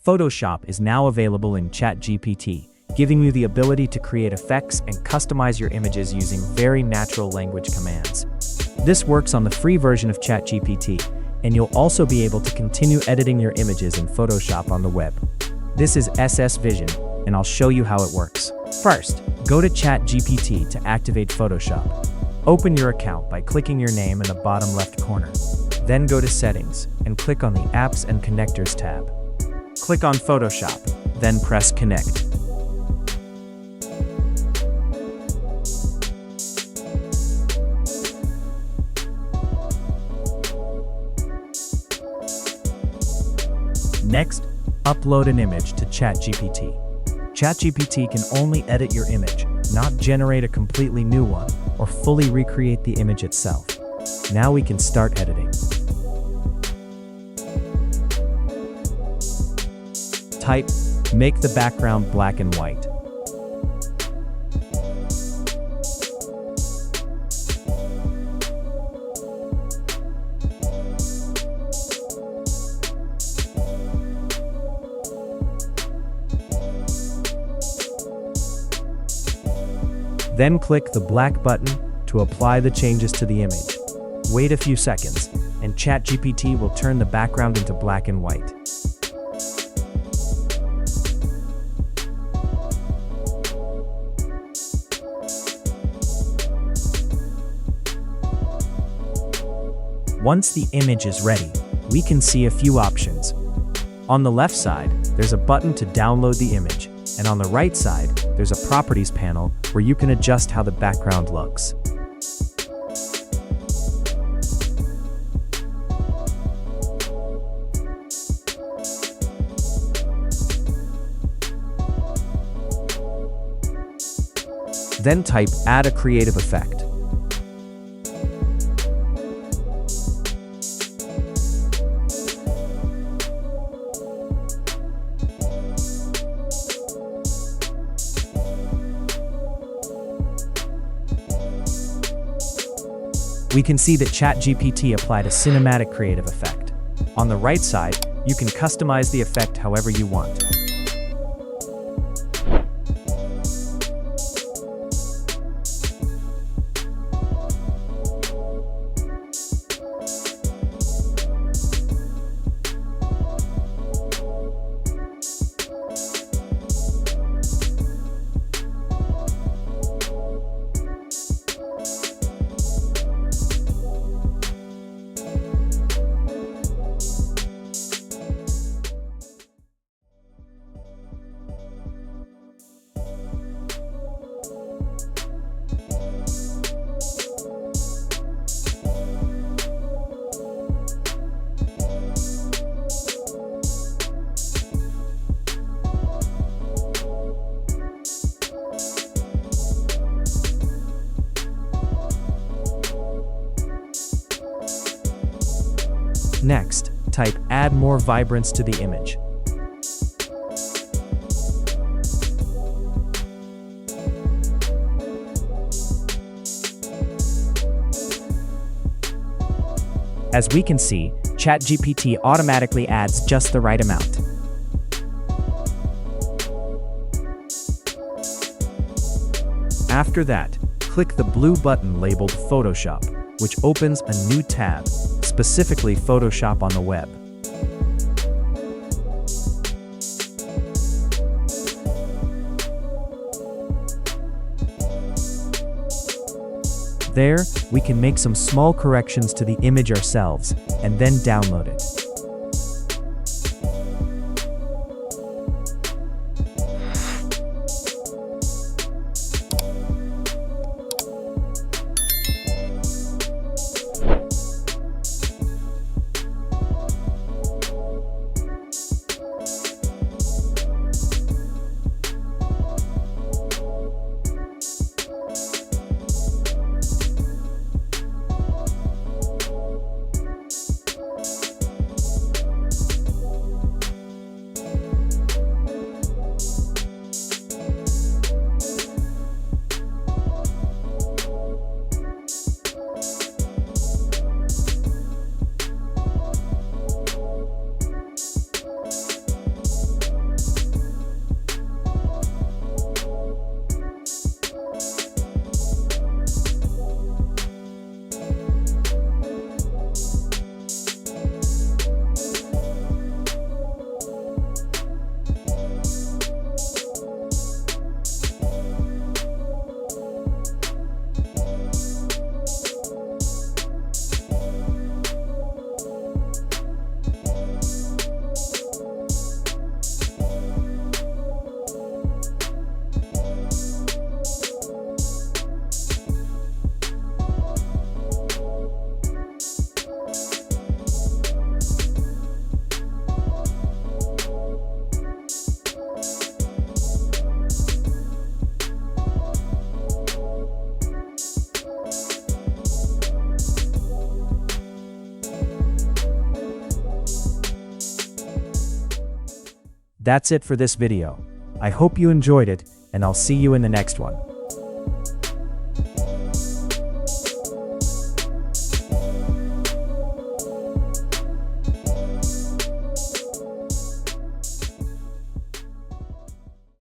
Photoshop is now available in ChatGPT, giving you the ability to create effects and customize your images using very natural language commands. This works on the free version of ChatGPT, and you'll also be able to continue editing your images in Photoshop on the web. This is SS Vision, and I'll show you how it works. First, go to ChatGPT to activate Photoshop. Open your account by clicking your name in the bottom left corner. Then go to Settings and click on the Apps and Connectors tab. Click on Photoshop, then press Connect. Next, upload an image to ChatGPT. ChatGPT can only edit your image, not generate a completely new one or fully recreate the image itself. Now we can start editing. Type, make the background black and white. Then click the black button to apply the changes to the image. Wait a few seconds, and ChatGPT will turn the background into black and white. Once the image is ready, we can see a few options. On the left side, there's a button to download the image, and on the right side, there's a Properties panel where you can adjust how the background looks. Then type Add a creative effect. We can see that ChatGPT applied a cinematic creative effect. On the right side, you can customize the effect however you want. Next, type Add more vibrance to the image. As we can see, ChatGPT automatically adds just the right amount. After that, click the blue button labeled Photoshop, which opens a new tab, specifically Photoshop on the web. There, we can make some small corrections to the image ourselves, and then download it. That's it for this video. I hope you enjoyed it, and I'll see you in the next one.